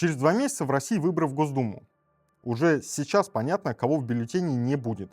Через 2 месяца в России выборы в Госдуму. Уже сейчас понятно, кого в бюллетене не будет.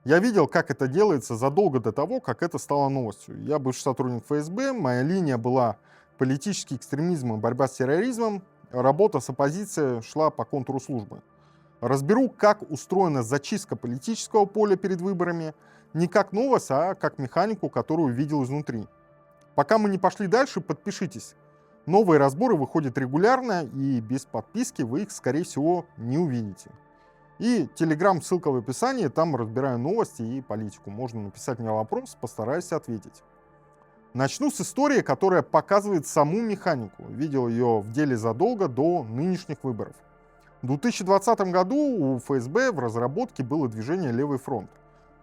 Я видел, как это делается задолго до того, как это стало новостью. Я бывший сотрудник ФСБ, моя линия была политический экстремизм и борьба с терроризмом, работа с оппозицией шла по контуру службы. Разберу, как устроена зачистка политического поля перед выборами, не как новость, а как механику, которую видел изнутри. Пока мы не пошли дальше, подпишитесь. Новые разборы выходят регулярно, и без подписки вы их, скорее всего, не увидите. И Telegram, ссылка в описании, там разбираю новости и политику. Можно написать мне вопрос, постараюсь ответить. Начну с истории, которая показывает саму механику. Видел ее в деле задолго до нынешних выборов. В 2020 году у ФСБ в разработке было движение «Левый фронт».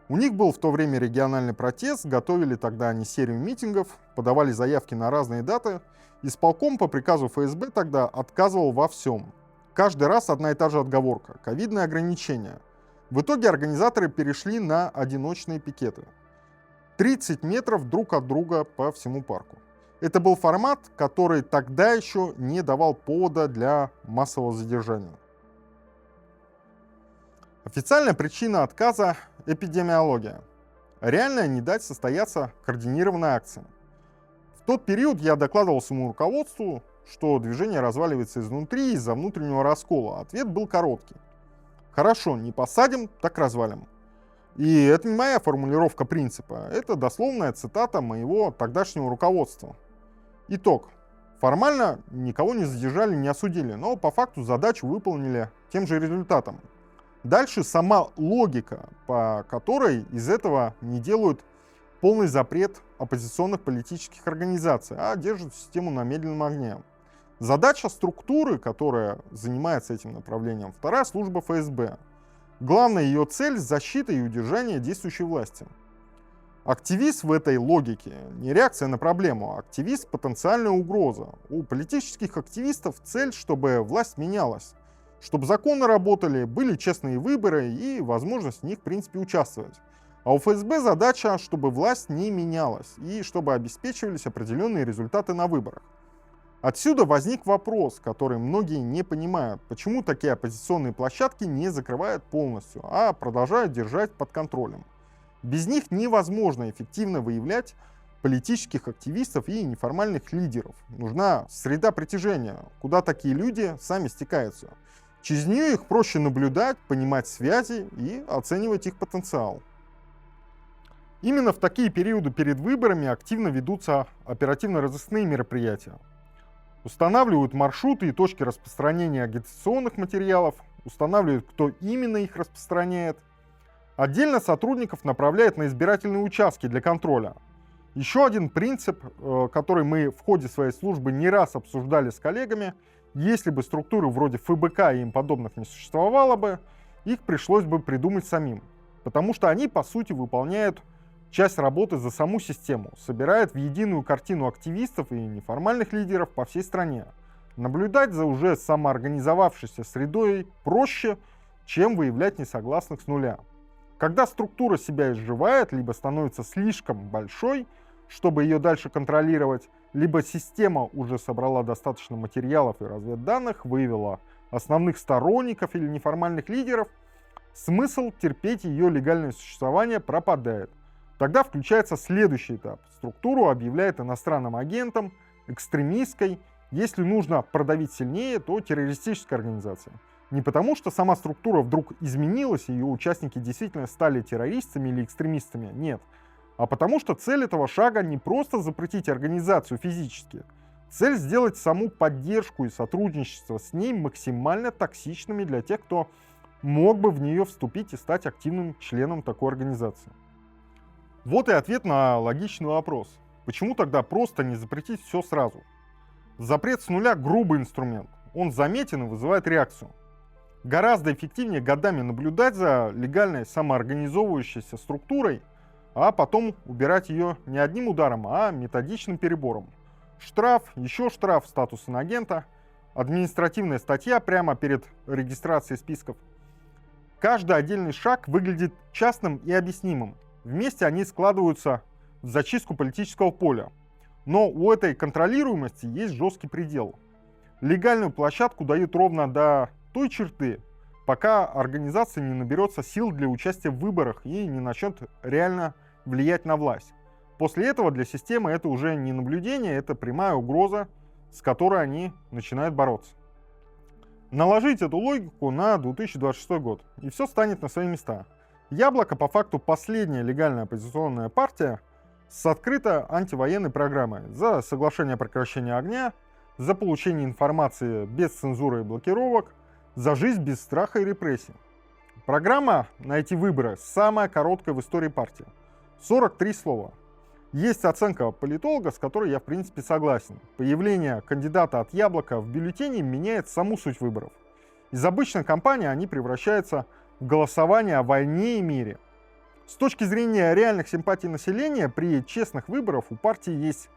У них был в то время региональный протест, готовили тогда они серию митингов, подавали заявки на разные даты. Исполком по приказу ФСБ тогда отказывал во всем. Каждый раз одна и та же отговорка – ковидные ограничения. В итоге организаторы перешли на одиночные пикеты. 30 метров друг от друга по всему парку. Это был формат, который тогда еще не давал повода для массового задержания. Официальная причина отказа – эпидемиология. Реально не дать состояться координированной акции. В тот период я докладывал своему руководству, что движение разваливается изнутри из-за внутреннего раскола. Ответ был короткий. Хорошо, не посадим, так развалим. И это не моя формулировка принципа, это дословная цитата моего тогдашнего руководства. Итог. Формально никого не задержали, не осудили, но по факту задачу выполнили тем же результатом. Дальше сама логика, по которой из этого не делают полный запрет оппозиционных политических организаций, а держат систему на медленном огне. Задача структуры, которая занимается этим направлением, вторая служба ФСБ. Главная ее цель – защита и удержание действующей власти. Активист в этой логике не реакция на проблему, а активист – потенциальная угроза. У политических активистов цель, чтобы власть менялась, чтобы законы работали, были честные выборы и возможность в них, в принципе, участвовать. А у ФСБ задача, чтобы власть не менялась и чтобы обеспечивались определенные результаты на выборах. Отсюда возник вопрос, который многие не понимают, почему такие оппозиционные площадки не закрывают полностью, а продолжают держать под контролем. Без них невозможно эффективно выявлять политических активистов и неформальных лидеров. Нужна среда притяжения, куда такие люди сами стекаются. Через нее их проще наблюдать, понимать связи и оценивать их потенциал. Именно в такие периоды перед выборами активно ведутся оперативно-розыскные мероприятия. Устанавливают маршруты и точки распространения агитационных материалов, устанавливают, кто именно их распространяет. Отдельно сотрудников направляют на избирательные участки для контроля. Еще один принцип, который мы в ходе своей службы не раз обсуждали с коллегами, если бы структуры вроде ФБК и им подобных не существовало бы, их пришлось бы придумать самим. Потому что они, по сути, выполняют часть работы за саму систему, собирает в единую картину активистов и неформальных лидеров по всей стране. Наблюдать за уже самоорганизовавшейся средой проще, чем выявлять несогласных с нуля. Когда структура себя изживает, либо становится слишком большой, чтобы ее дальше контролировать, либо система уже собрала достаточно материалов и разведданных, выявила основных сторонников или неформальных лидеров, смысл терпеть ее легальное существование пропадает. Тогда включается следующий этап. Структуру объявляет иностранным агентом, экстремистской, если нужно продавить сильнее, то террористической организацией. Не потому, что сама структура вдруг изменилась, и ее участники действительно стали террористами или экстремистами, нет. А потому что цель этого шага не просто запретить организацию физически. Цель сделать саму поддержку и сотрудничество с ней максимально токсичными для тех, кто мог бы в нее вступить и стать активным членом такой организации. Вот и ответ на логичный вопрос. Почему тогда просто не запретить все сразу? Запрет с нуля – грубый инструмент. Он заметен и вызывает реакцию. Гораздо эффективнее годами наблюдать за легальной самоорганизовывающейся структурой, а потом убирать ее не одним ударом, а методичным перебором. Штраф, еще штраф, статус иноагента, административная статья прямо перед регистрацией списков. Каждый отдельный шаг выглядит частным и объяснимым. Вместе они складываются в зачистку политического поля. Но у этой контролируемости есть жесткий предел. легальную площадку дают ровно до той черты, пока организация не наберется сил для участия в выборах и не начнет реально влиять на власть. После этого для системы это уже не наблюдение, это прямая угроза, с которой они начинают бороться. Наложить эту логику на 2026 год, и все станет на свои места. Яблоко по факту последняя легальная оппозиционная партия с открыто антивоенной программой за соглашение о прекращении огня, за получение информации без цензуры и блокировок, за жизнь без страха и репрессий. Программа на эти выборы самая короткая в истории партии. 43 слова. Есть оценка политолога, с которой я в принципе согласен. Появление кандидата от Яблока в бюллетене меняет саму суть выборов. Из обычной кампании они превращаются в голосование о войне и мире. С точки зрения реальных симпатий населения, при честных выборах у партии есть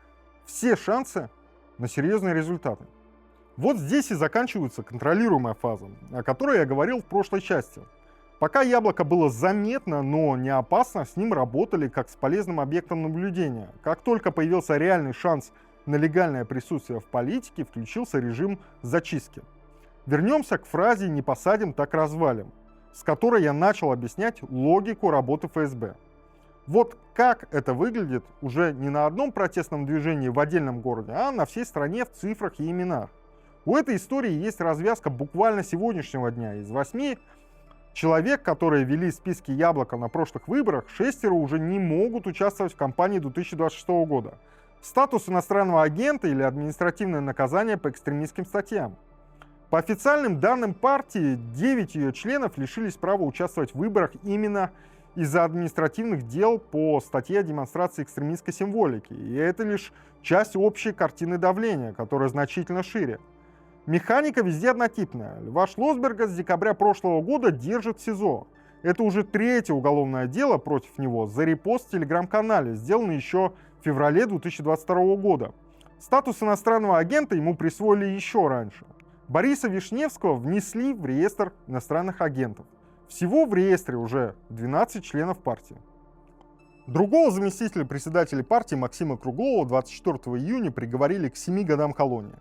все шансы на серьезные результаты. Вот здесь и заканчивается контролируемая фаза, о которой я говорил в прошлой части. Пока Яблоко было заметно, но не опасно, с ним работали как с полезным объектом наблюдения. Как только появился реальный шанс на легальное присутствие в политике, включился режим зачистки. Вернемся к фразе «не посадим, так развалим», с которой я начал объяснять логику работы ФСБ. Вот как это выглядит уже не на одном протестном движении в отдельном городе, а на всей стране в цифрах и именах. У этой истории есть развязка буквально сегодняшнего дня. Из 8 человек, которые вели списки Яблока на прошлых выборах, 6 уже не могут участвовать в кампании 2026 года. Статус иностранного агента или административное наказание по экстремистским статьям. По официальным данным партии, 9 ее членов лишились права участвовать в выборах именно из-за административных дел по статье о демонстрации экстремистской символики. И это лишь часть общей картины давления, которая значительно шире. Механика везде однотипная. Льва Шлосберга с декабря прошлого года держат в СИЗО. Это уже 3-е уголовное дело против него за репост в телеграм-канале, сделанный еще в феврале 2022 года. Статус иностранного агента ему присвоили еще раньше. Бориса Вишневского внесли в реестр иностранных агентов. Всего в реестре уже 12 членов партии. Другого заместителя председателя партии Максима Круглова 24 июня приговорили к 7 годам колонии.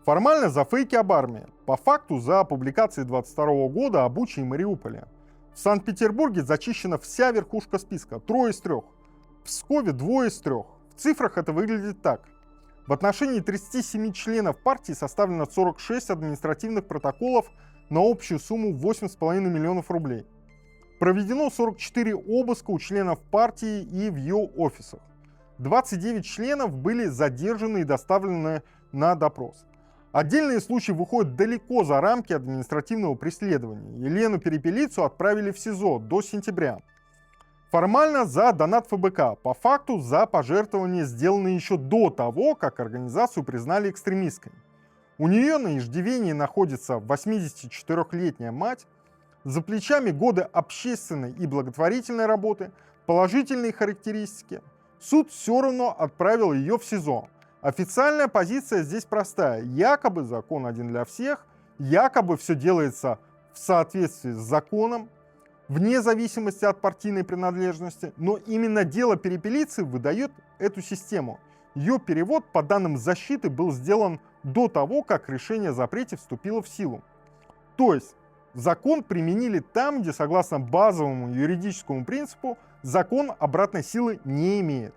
Формально за фейки об армии, по факту за публикации 22 года об Буче и Мариуполе. В Санкт-Петербурге зачищена вся верхушка списка, 3 из 3. В Пскове 2 из 3. В цифрах это выглядит так. В отношении 37 членов партии составлено 46 административных протоколов на общую сумму 8,5 миллионов рублей. Проведено 44 обыска у членов партии и в ее офисах. 29 членов были задержаны и доставлены на допрос. Отдельные случаи выходят далеко за рамки административного преследования. Елену Перепелицу отправили в СИЗО до сентября. Формально за донат ФБК, по факту за пожертвования, сделанные еще до того, как организацию признали экстремистской. У нее на иждивении находится 84-летняя мать, за плечами годы общественной и благотворительной работы, положительные характеристики. Суд все равно отправил ее в СИЗО. Официальная позиция здесь простая. Якобы закон один для всех, якобы все делается в соответствии с законом, вне зависимости от партийной принадлежности, но именно дело Перепелицы выдает эту систему. Ее перевод, по данным защиты, был сделан до того, как решение о запрете вступило в силу. То есть закон применили там, где, согласно базовому юридическому принципу, закон обратной силы не имеет.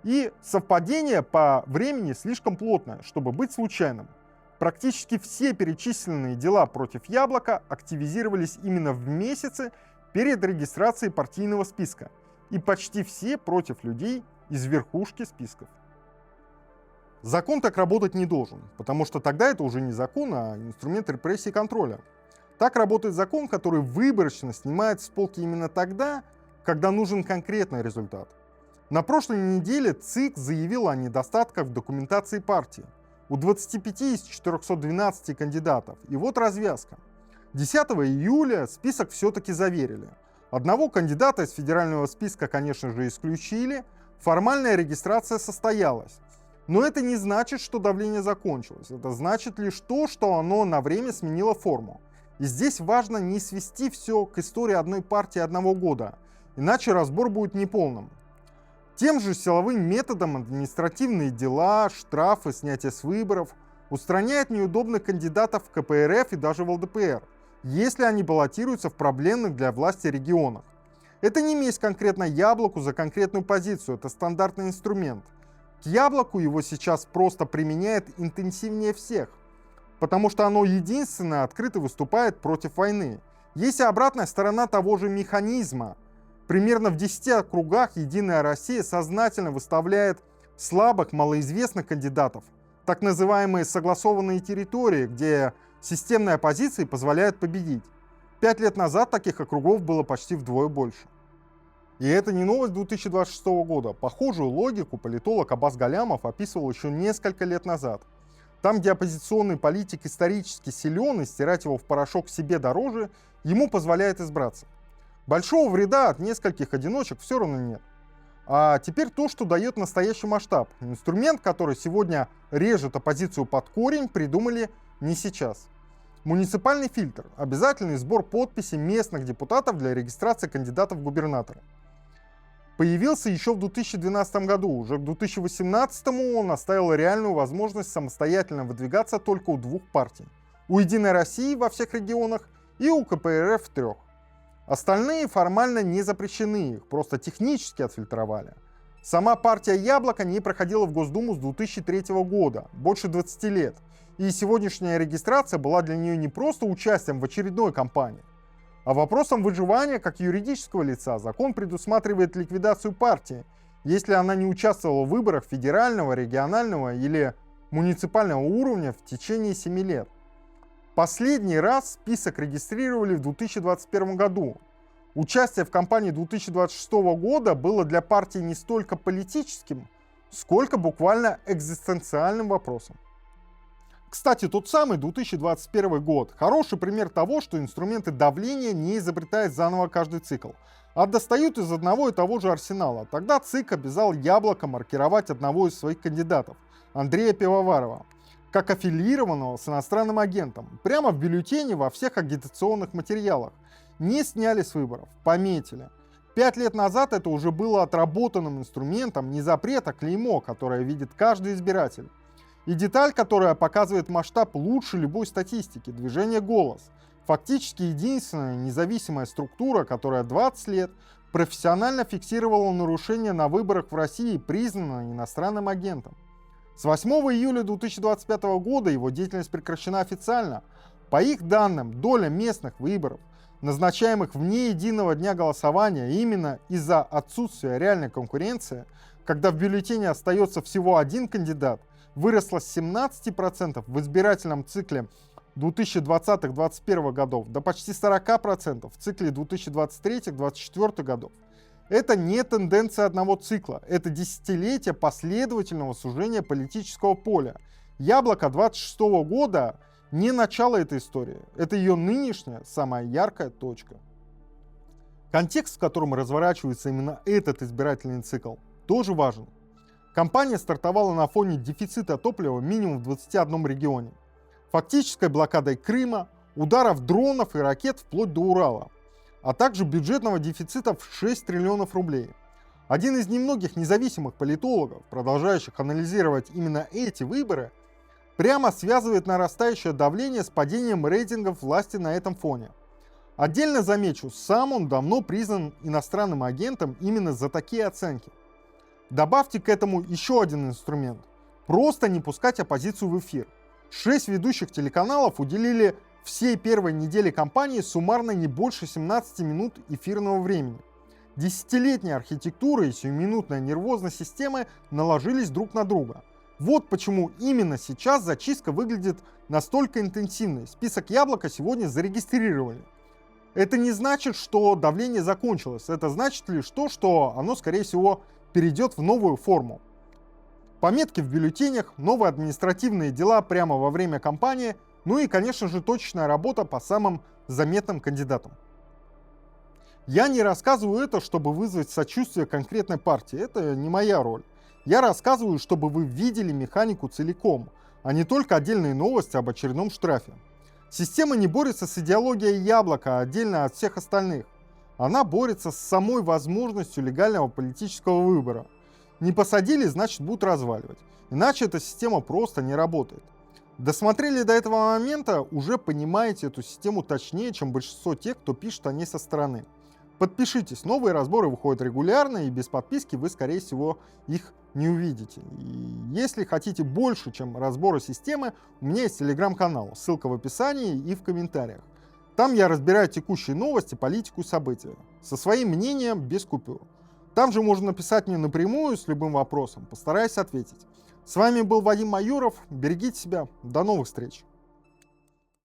И совпадение по времени слишком плотное, чтобы быть случайным. Практически все перечисленные дела против Яблока активизировались именно в месяцы перед регистрацией партийного списка. И почти все против людей из верхушки списков. Закон так работать не должен, потому что тогда это уже не закон, а инструмент репрессии и контроля. Так работает закон, который выборочно снимает с полки именно тогда, когда нужен конкретный результат. На прошлой неделе ЦИК заявил о недостатках в документации партии. У 25 из 412 кандидатов. И вот развязка. 10 июля список все-таки заверили. Одного кандидата из федерального списка, конечно же, исключили. Формальная регистрация состоялась. Но это не значит, что давление закончилось. Это значит лишь то, что оно на время сменило форму. И здесь важно не свести все к истории одной партии одного года. Иначе разбор будет неполным. Тем же силовым методом административные дела, штрафы, снятие с выборов устраняет неудобных кандидатов в КПРФ и даже в ЛДПР, если они баллотируются в проблемных для власти регионах. Это не месть конкретно Яблоку за конкретную позицию, это стандартный инструмент. К Яблоку его сейчас просто применяет интенсивнее всех, потому что оно единственное открыто выступает против войны. Есть и обратная сторона того же механизма. Примерно в 10 округах «Единая Россия» сознательно выставляет слабых, малоизвестных кандидатов, так называемые согласованные территории, где системные оппозиции позволяют победить. 5 лет назад таких округов было почти вдвое больше. И это не новость 2026 года. Похожую логику политолог Аббас Галямов описывал еще несколько лет назад. Там, где оппозиционный политик исторически силен, и стирать его в порошок себе дороже, ему позволяет избраться. Большого вреда от нескольких одиночек все равно нет. А теперь то, что дает настоящий масштаб. Инструмент, который сегодня режет оппозицию под корень, придумали не сейчас. Муниципальный фильтр – обязательный сбор подписей местных депутатов для регистрации кандидатов в губернаторы. Появился еще в 2012 году. Уже к 2018 он оставил реальную возможность самостоятельно выдвигаться только у двух партий. У «Единой России» во всех регионах и у КПРФ в 3. Остальные формально не запрещены, их просто технически отфильтровали. Сама партия «Яблоко» не проходила в Госдуму с 2003 года, больше 20 лет. И сегодняшняя регистрация была для нее не просто участием в очередной кампании, а вопросом выживания как юридического лица. Закон предусматривает ликвидацию партии, если она не участвовала в выборах федерального, регионального или муниципального уровня в течение 7 лет. Последний раз список регистрировали в 2021 году. Участие в кампании 2026 года было для партии не столько политическим, сколько буквально экзистенциальным вопросом. Кстати, тот самый 2021 год – хороший пример того, что инструменты давления не изобретают заново каждый цикл, а достают из одного и того же арсенала. Тогда ЦИК обязал «Яблоко» маркировать одного из своих кандидатов, Андрея Пивоварова, как аффилированного с иностранным агентом. Прямо в бюллетене во всех агитационных материалах. Не сняли с выборов, пометили. 5 лет назад это уже было отработанным инструментом не запрет, а клеймо, которое видит каждый избиратель. И деталь, которая показывает масштаб лучше любой статистики – движение «Голос». Фактически единственная независимая структура, которая 20 лет профессионально фиксировала нарушения на выборах в России, признана иностранным агентом. С 8 июля 2025 года его деятельность прекращена официально. По их данным, доля местных выборов, назначаемых вне единого дня голосования именно из-за отсутствия реальной конкуренции, когда в бюллетене остается всего один кандидат, выросла с 17% в избирательном цикле 2020-2021 годов до почти 40% в цикле 2023-2024 годов. Это не тенденция одного цикла, это десятилетие последовательного сужения политического поля. «Яблоко» 26 года не начало этой истории, это ее нынешняя самая яркая точка. Контекст, в котором разворачивается именно этот избирательный цикл, тоже важен. Кампания стартовала на фоне дефицита топлива минимум в 21 регионе, фактической блокадой Крыма, ударов дронов и ракет вплоть до Урала, а также бюджетного дефицита в 6 триллионов рублей. Один из немногих независимых политологов, продолжающих анализировать именно эти выборы, прямо связывает нарастающее давление с падением рейтингов власти на этом фоне. Отдельно замечу, сам он давно признан иностранным агентом именно за такие оценки. Добавьте к этому еще один инструмент – просто не пускать оппозицию в эфир. 6 ведущих телеканалов уделили всей первой неделе кампании суммарно не больше 17 минут эфирного времени. Десятилетняя архитектура и сиюминутная нервозность системы наложились друг на друга. Вот почему именно сейчас зачистка выглядит настолько интенсивной. Список «Яблоко» сегодня зарегистрировали. Это не значит, что давление закончилось. Это значит лишь то, что оно, скорее всего, перейдет в новую форму. Пометки в бюллетенях, новые административные дела прямо во время кампании, ну и, конечно же, точечная работа по самым заметным кандидатам. Я не рассказываю это, чтобы вызвать сочувствие конкретной партии, это не моя роль. Я рассказываю, чтобы вы видели механику целиком, а не только отдельные новости об очередном штрафе. Система не борется с идеологией «Яблока» отдельно от всех остальных. Она борется с самой возможностью легального политического выбора. Не посадили, значит будут разваливать. Иначе эта система просто не работает. Досмотрели до этого момента, уже понимаете эту систему точнее, чем большинство тех, кто пишет о ней со стороны. Подпишитесь, новые разборы выходят регулярно, и без подписки вы, скорее всего, их не увидите. И если хотите больше, чем разборы системы, у меня есть телеграм-канал, ссылка в описании и в комментариях. Там я разбираю текущие новости, политику и события. Со своим мнением, без купюр. Там же можно написать мне напрямую с любым вопросом, постараюсь ответить. С вами был Вадим Майоров, берегите себя, до новых встреч.